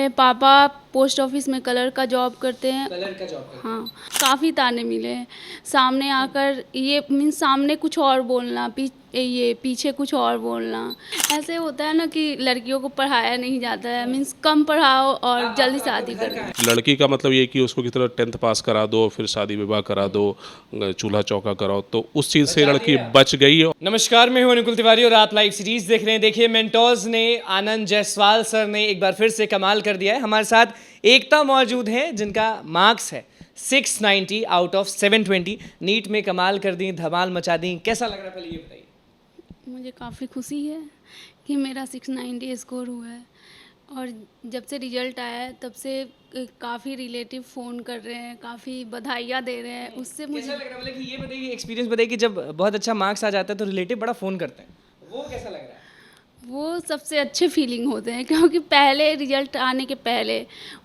मेरे पापा post office में कलर का जॉब करते हैं। कलर का जॉब करते हैं। हाँ, काफ़ी ताने मिले हैं। सामने आकर ये मीन्स सामने कुछ और बोलना, ये पीछे कुछ और बोलना। ऐसे होता है ना कि लड़कियों को पढ़ाया नहीं जाता है, मीन्स कम पढ़ाओ और जल्दी शादी कर दो। लड़की का मतलब ये कि उसको किसी तरह 10th पास करा दो, फिर शादी विवाह करा दो, चूल्हा चौका कराओ, तो उस चीज़ से लड़की बच गई। नमस्कार, मैं हूं अनुकुल तिवारी और आप लाइव सीरीज देख रहे हैं। देखिए, मेंटोर्स ने, आनंद जायसवाल सर ने एक बार फिर से कमाल कर दिया है। हमारे साथ एकता मौजूद है जिनका मार्क्स है 690 आउट ऑफ 720। नीट में कमाल कर दी, धमाल मचा दी। कैसा लग रहा है, पहले ये बताइए। मुझे काफ़ी खुशी है कि मेरा 690 स्कोर हुआ है, और जब से रिजल्ट आया है तब से काफ़ी रिलेटिव फ़ोन कर रहे हैं, काफ़ी बधाइयाँ दे रहे हैं। उससे कैसा मुझे लग रहा है, मतलब कि ये बताइए, एक्सपीरियंस बताइए कि जब बहुत अच्छा मार्क्स आ जाता है तो रिलेटिव बड़ा फ़ोन करते हैं, वो कैसा लग रहा है? वो सबसे अच्छे फीलिंग होते हैं, क्योंकि पहले रिजल्ट आने के पहले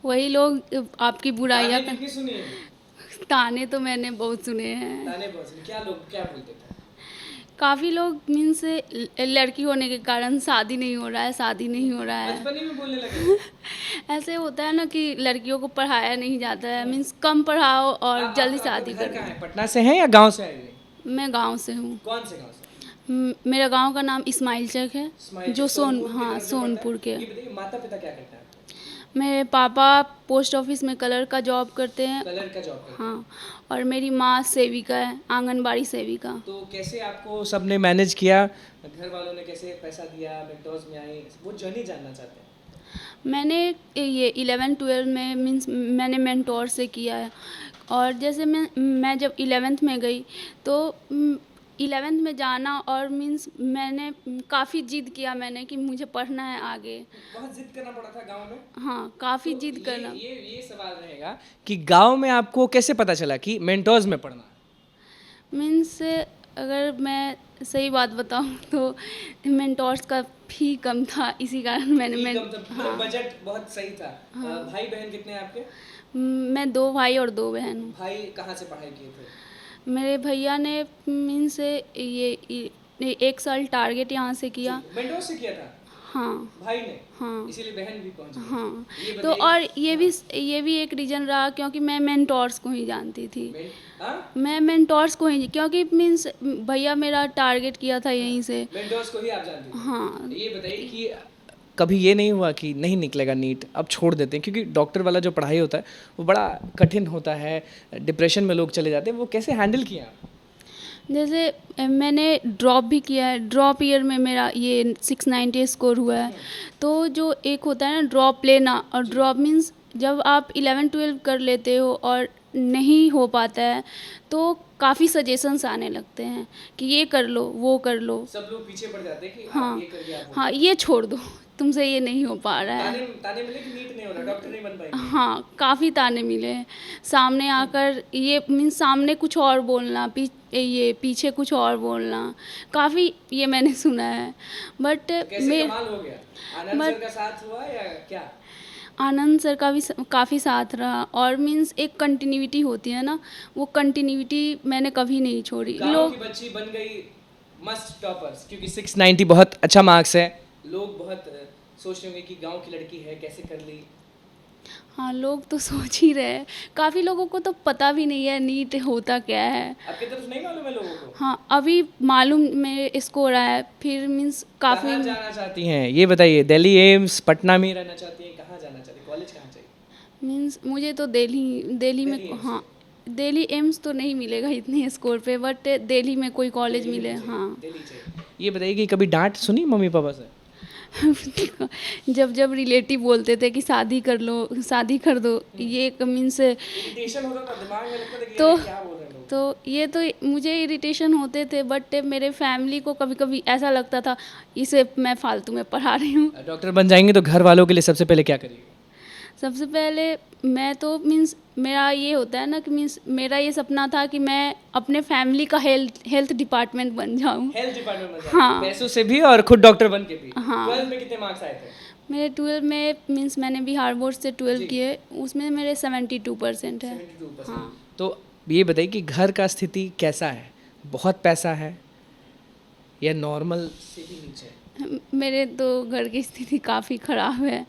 वही लोग आपकी बुराइयाँ ताने कितनी सुनी है? ताने तो मैंने बहुत सुने हैं। ताने बहुत सुने। क्या लोग क्या बोलते थे? काफ़ी लोग मीन्स लड़की होने के कारण शादी नहीं हो रहा है, शादी नहीं हो रहा है। बचपन ही में बोलने लगे। ऐसे होता है ना कि लड़कियों को पढ़ाया नहीं जाता है, मीन्स कम पढ़ाओ और जल्दी शादी घर कर कहाँ दो। है? पटना से है या गांव से आए हुए? मैं गांव से हूँ। कौन से गांव से? मेरा गांव का नाम इस्माइल चक है, इस्माइल जो चक, सोनपुर की हाँ तरफ जो पड़ता है। सोनपुर के। ये बताइए, माता पिता क्या करते हैं? मेरे पापा पोस्ट ऑफिस में कलर का जॉब करते हैं। कलर का जॉब करते हैं। हाँ, और मेरी माँ सेविका है, आंगनबाड़ी सेविका। तो कैसे आपको सबने मैनेज किया? घर वालों ने कैसे पैसा दिया? मेंटोर्स में आए, वो जर्नी जानना चाहते हैं। मैंने ये 11-12 में मीन्स मैंने मेंटोर से किया है। और जैसे मैं जब 11th में गई तो 11th में जाना, और मीन्स मैंने काफ़ी जिद किया मैंने कि मुझे पढ़ना है आगे। बहुत जिद करना पड़ा था गांव में? हाँ, काफ़ी तो जिद करना। ये सवाल रहेगा कि गांव में आपको कैसे पता चला कि मेंटोर्स में पढ़ना है? मीन्स अगर मैं सही बात बताऊँ तो मेंटोर्स का फी कम था, इसी कारण मैंने मतलब बजट बहुत सही था। भाई बहन कितने हैं आपके? मैं 2 भाई और 2 बहन हूँ। भाई कहाँ से पढ़ाई किए थे? मेरे भैया ने मीन्स ये 1 साल टारगेट यहाँ से किया। मेंटोर्स से किया था हाँ भाई ने? हाँ इसीलिए बहन भी पहुंच गई। हाँ। ये तो बताइए। और ये भी एक रीज़न रहा, क्योंकि मैं मेंटोर्स को ही जानती थी। मैं मेंटोर्स को ही, क्योंकि मीन्स भैया मेरा टारगेट किया था यहीं से। मेंटोर्स को ही आप जानते थे? हाँ। ये बताइए कि कभी ये नहीं हुआ कि नहीं निकलेगा नीट, अब छोड़ देते हैं, क्योंकि डॉक्टर वाला जो पढ़ाई होता है वो बड़ा कठिन होता है, डिप्रेशन में लोग चले जाते हैं, वो कैसे हैंडल किया आप? जैसे मैंने ड्रॉप भी किया है, ड्रॉप ईयर में मेरा ये 690 स्कोर हुआ है। तो जो एक होता है ना ड्रॉप लेना, और ड्रॉप मीन्स जब आप 11-12 कर लेते हो और नहीं हो पाता है तो काफ़ी सजेशंस आने लगते हैं कि ये कर लो, वो कर लो। सब लोग पीछे पड़ जाते हैं कि हाँ आप ये करिए, आप वो हाँ, ये छोड़ दो, तुमसे ये नहीं हो पा रहा है। ताने मिले कि नीट नहीं हो रहा, डॉक्टर नहीं बन पाएंगे? हाँ, काफ़ी ताने मिले हैं। सामने आकर ये मीन्स सामने कुछ और बोलना, ये पीछे कुछ और बोलना, काफ़ी ये मैंने सुना है। बट कैसे कमाल हो गया? आनंद सर का साथ हुआ या क्या? आनंद सर का भी काफ़ी साथ रहा, और मीन्स एक कंटिन्यूटी होती है ना, वो कंटिन्यूटी मैंने कभी नहीं छोड़ी। गांव की बच्ची बन गई मस्त टॉपर्स, क्योंकि 690 बहुत अच्छा मार्क्स है। लोग बहुत सोच रहे होंगे कि गांव की लड़की है, कैसे कर ली? हाँ, लोग तो सोच ही रहे हैं। काफ़ी लोगों को तो पता भी नहीं है नीट होता क्या है। आपकी तरफ नहीं मालूम है लोगों को? हाँ, अभी मालूम मेरे स्कोर आया है, फिर मीन्स काफ़ी। कहाँ जाना चाहती हैं ये बताइए? दिल्ली एम्स, पटना में रहना चाहती हैं, कहाँ जाना चाहती हैं? कॉलेज कहाँ चाहिए? मीन्स मुझे तो दिल्ली में, हाँ, दिल्ली एम्स तो नहीं मिलेगा इतने स्कोर पे, बट दिल्ली में कोई कॉलेज मिले। हाँ। दिल्ली चाहिए। ये बताइए कि कभी डांट सुनी मम्मी पापा से? जब जब रिलेटिव बोलते थे कि शादी कर लो, शादी कर दो, ये मीन्स इरिटेशन होता था, दिमाग में लगता था कि तो ये क्या बोल रहे हैं लोग? तो ये तो मुझे इरिटेशन होते थे, बट मेरे फैमिली को कभी कभी ऐसा लगता था इसे मैं फालतू में पढ़ा रही हूँ। डॉक्टर बन जाएंगे तो घर वालों के लिए सबसे पहले क्या करिएगा? सबसे पहले मैं तो मीन्स मेरा ये होता है ना कि मीन्स मेरा ये सपना था कि मैं अपने फैमिली का हेल्थ डिपार्टमेंट बन जाऊँ। हेल्थ डिपार्टमेंट में हाँ। पैसों से भी और खुद डॉक्टर बन के भी। हाँ। 12 में कितने मार्क्स आए थे? मेरे 12 में मीन्स मैंने बिहार बोर्ड से 12 किए, उसमें मेरे 72% है। 72%। हाँ। तो ये बताइए कि घर का स्थिति कैसा है? बहुत पैसा है? या नॉर्मल से भी नीचे है? मेरे तो घर की स्थिति काफ़ी ख़राब है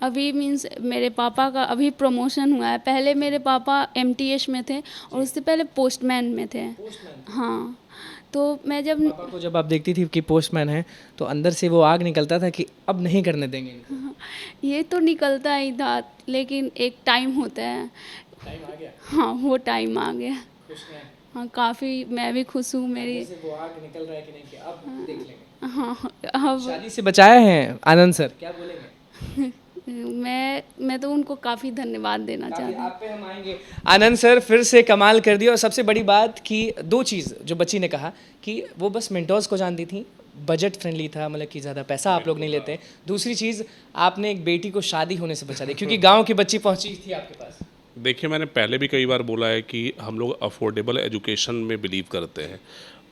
अभी। मीन्स मेरे पापा का अभी प्रमोशन हुआ है। पहले मेरे पापा एमटीएच में थे और उससे पहले पोस्टमैन में थे। हाँ, तो मैं जब पापा को जब आप देखती थी कि पोस्टमैन है तो अंदर से वो आग निकलता था कि अब नहीं करने देंगे इनको? ये तो निकलता ही था, लेकिन एक टाइम होता है। टाइम आ गया, हाँ, वो टाइम आ गया। खुश हैं? हाँ, काफ़ी मैं भी खुश हूँ। मेरी अंदर से वो आग निकल रहा है कि नहीं कि अब देख लेंगे। हाँ, अब शादी से बचाया है आनंद सर, क्या बोलेंगे? मैं तो उनको काफ़ी धन्यवाद देना चाहती हूँ। आप पे हम आएंगे। आनंद सर फिर से कमाल कर दिया। और सबसे बड़ी बात कि दो चीज़ जो बच्ची ने कहा कि वो बस मेंटोर्स को जानती थी, बजट फ्रेंडली था, मतलब कि ज़्यादा पैसा आप लोग नहीं लेते। दूसरी चीज़, आपने एक बेटी को शादी होने से बचा दिया क्योंकि गांव की बच्ची पहुंची थी आपके पास। देखिए, मैंने पहले भी कई बार बोला है कि हम लोग अफोर्डेबल एजुकेशन में बिलीव करते हैं,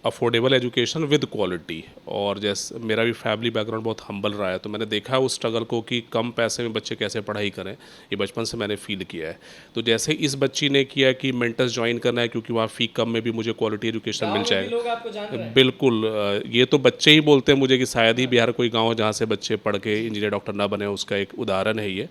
अफोर्डेबल एजुकेशन विद क्वालिटी। और जैसे मेरा भी फैमिली बैकग्राउंड बहुत हम्बल रहा है, तो मैंने देखा उस स्ट्रगल को कि कम पैसे में बच्चे कैसे पढ़ाई करें, ये बचपन से मैंने फील किया है। तो जैसे इस बच्ची ने किया कि मेंटर्स ज्वाइन करना है क्योंकि वहाँ फ़ी कम में भी मुझे क्वालिटी एजुकेशन मिल जाएगा। लोग आपको जान रहे हैं। बिल्कुल, ये तो बच्चे ही बोलते हैं मुझे कि शायद ही बिहार कोई गाँव जहाँ से बच्चे पढ़ के इंजीनियर डॉक्टर ना बने, उसका एक उदाहरण है ये।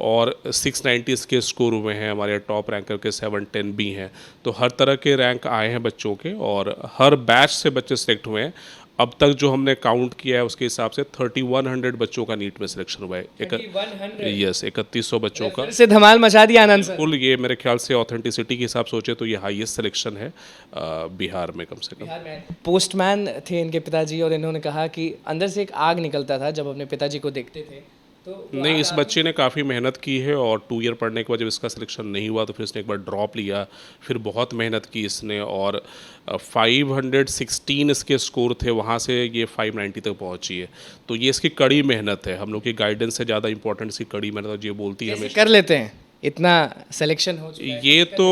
और 690 के स्कोर हुए हैं, हमारे टॉप रैंकर के 710 भी हैं। तो हर तरह के रैंक आए हैं बच्चों के और हर बैच से बच्चे सेलेक्ट हुए हैं। अब तक जो हमने काउंट किया है उसके हिसाब से 3100 बच्चों का नीट में सिलेक्शन हुआ है। 3100 बच्चों का। फिर से धमाल मचा दिया आनंद सर। कुल ये मेरे ख्याल से ऑथेंटिसिटी के हिसाब से सोचे तो ये हाईएस्ट सिलेक्शन है बिहार में कम से कम। पोस्टमैन थे इनके पिताजी और इन्होंने कहा कि अंदर से एक आग निकलता था जब अपने पिताजी को देखते थे। तो नहीं, इस बच्चे ने काफ़ी मेहनत की है और 2 ईयर पढ़ने के बाद जब इसका सिलेक्शन नहीं हुआ तो फिर इसने एक बार ड्रॉप लिया, फिर बहुत मेहनत की इसने और 516 इसके स्कोर थे, वहाँ से ये 590 तक पहुँची है। तो ये इसकी कड़ी मेहनत है, हम लोग की गाइडेंस से ज़्यादा इंपॉर्टेंट इसकी कड़ी मेहनत है। ये बोलती है हमें कर लेते हैं, इतना सिलेक्शन हो चुका है। ये तो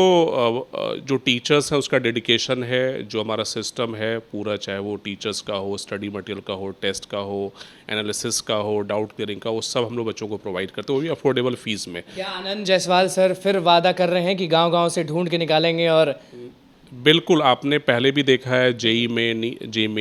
जो टीचर्स हैं उसका डेडिकेशन है, जो हमारा सिस्टम है पूरा, चाहे वो टीचर्स का हो, स्टडी मटेरियल का हो, टेस्ट का हो, एनालिसिस का हो, डाउट क्लियरिंग का, वो सब हम लोग बच्चों को प्रोवाइड करते हैं, वो भी अफोर्डेबल फीस में। क्या आनंद जायसवाल सर फिर वादा कर रहे हैं कि गांव-गांव से ढूंढ के निकालेंगे? और बिल्कुल, आपने पहले भी देखा है जेई मेन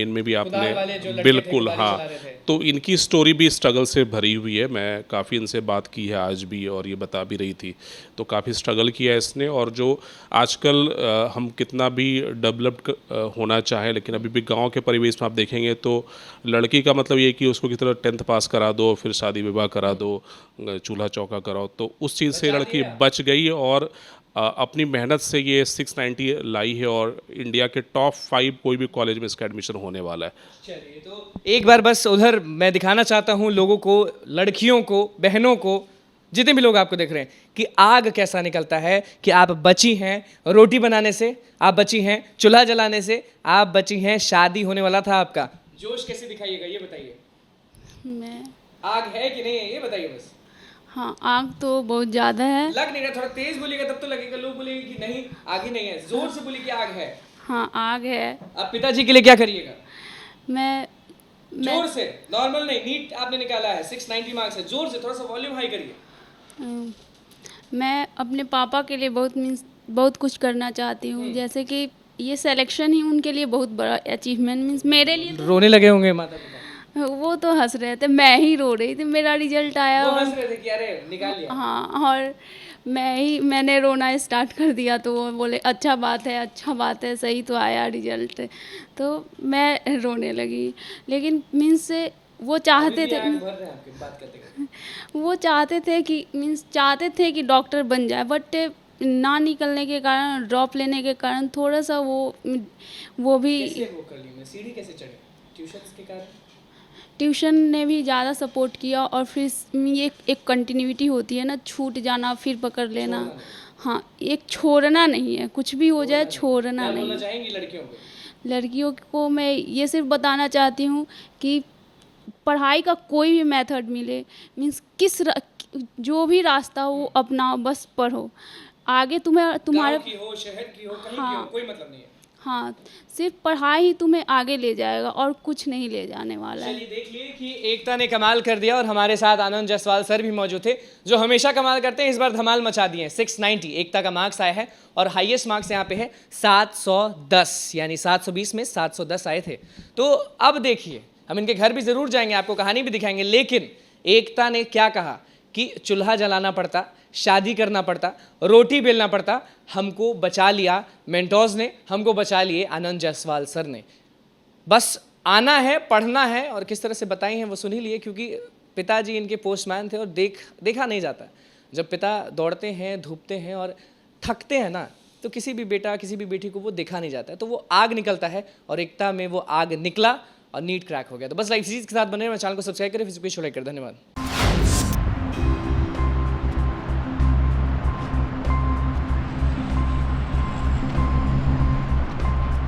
में भी वाले जो आपने, लड़के बिल्कुल थे, हाँ, चला रहे थे। तो इनकी स्टोरी भी स्ट्रगल से भरी हुई है। मैं काफ़ी इनसे बात की है आज भी और ये बता भी रही थी, तो काफ़ी स्ट्रगल किया है इसने। और जो आजकल हम कितना भी डेवलप्ड होना चाहें, लेकिन अभी भी गांव के परिवेश में आप देखेंगे तो लड़की का मतलब ये कि उसको कितना 10th पास करा दो, फिर शादी विवाह करा दो, चूल्हा चौका कराओ, तो उस चीज़ से लड़की बच गई और अपनी मेहनत से ये 690 लाई है और इंडिया के टॉप 5 कोई भी कॉलेज में इसका एडमिशन होने वाला है। चलिए, तो एक बार बस उधर मैं दिखाना चाहता हूँ लोगों को, लड़कियों को, बहनों को, जितने भी लोग आपको देख रहे हैं कि आग कैसा निकलता है, कि आप बची हैं रोटी बनाने से, आप बची हैं चूल्हा जलाने से, आप बची हैं शादी होने वाला था आपका। जोश कैसे दिखाइएगा ये बताइए, मैं आग है कि नहीं है ये बताइए बस। हाँ, आग तो बहुत ज़्यादा है। लग नहीं रहा, थोड़ा तेज बोलिएगा तब तो लगेगा, लोग बोलेंगे कि नहीं आग ही नहीं है, जोर से बोलिए कि आग है। हाँ, आग है। अब पिताजी के लिए क्या करिएगा? मैं जोर से, नॉर्मल नहीं, नीट आपने निकाला है, 690 मार्क्स है, जोर से थोड़ा सा वॉल्यूम हाई करिए। मैं अपने पापा के लिए बहुत कुछ करना चाहती हूँ। जैसे कि ये सिलेक्शन ही उनके लिए बहुत बड़ा अचीवमेंट, मीन्स मेरे लिए रोने लगे होंगे माता पिता? वो तो हंस रहे थे, मैं ही रो रही थी। मेरा रिजल्ट आया वो और हंस रहे थे कि अरे निकाल लिया। हाँ, और मैंने रोना स्टार्ट कर दिया, तो वो बोले अच्छा बात है, सही तो आया रिजल्ट। तो मैं रोने लगी, लेकिन मीन्स वो चाहते थे, भर रहे हैं आपके बात करते करते। वो चाहते थे कि डॉक्टर बन जाए, बट ना निकलने के कारण, ड्रॉप लेने के कारण थोड़ा सा वो भी कैसे वो कर ली, मैं सीढ़ी कैसे चढ़े? ट्यूशन्स के कारण? ट्यूशन ने भी ज़्यादा सपोर्ट किया और फिर ये एक कंटिन्यूटी होती है ना, छूट जाना फिर पकड़ लेना। हाँ, एक छोड़ना नहीं है, कुछ भी हो जाए छोड़ना नहीं। बोलना चाहेंगी लड़कियों को? लड़कियों को मैं ये सिर्फ बताना चाहती हूँ कि पढ़ाई का कोई भी मेथड मिले, मीन्स जो भी रास्ता हो अपनाओ, बस पढ़ो। आगे तुम्हारे गाँव की हो, शहर की हो, कहीं की हो, कोई मतलब नहीं है। हाँ, सिर्फ पढ़ाई ही तुम्हें आगे ले जाएगा और कुछ नहीं ले जाने वाला है। चलिए देख लिए कि एकता ने कमाल कर दिया और हमारे साथ आनंद जायसवाल सर भी मौजूद थे जो हमेशा कमाल करते हैं, इस बार धमाल मचा दिए हैं। 690 एकता का मार्क्स आया है और हाईएस्ट मार्क्स यहाँ पे है 710, यानी 720 में 710 आए थे। तो अब देखिए, हम इनके घर भी जरूर जाएंगे, आपको कहानी भी दिखाएंगे, लेकिन एकता ने क्या कहा कि चूल्हा जलाना पड़ता, शादी करना पड़ता, रोटी बेलना पड़ता, हमको बचा लिया मेंटोर्स ने, हमको बचा लिए आनंद जायसवाल सर ने। बस आना है, पढ़ना है, और किस तरह से बताई हैं वो सुन ही लिए, क्योंकि पिताजी इनके पोस्टमैन थे और देखा नहीं जाता। जब पिता दौड़ते हैं, धूपते हैं और थकते हैं ना, तो किसी भी बेटा किसी भी बेटी को वो देखा नहीं जाता है, तो वो आग निकलता है और एकता में वो आग निकला और नीट क्रैक हो गया। तो बस लाइव सीरीज के साथ बने रहें, चैनल को सब्सक्राइब करें, फेसबुक पेज को लाइक करें। धन्यवाद।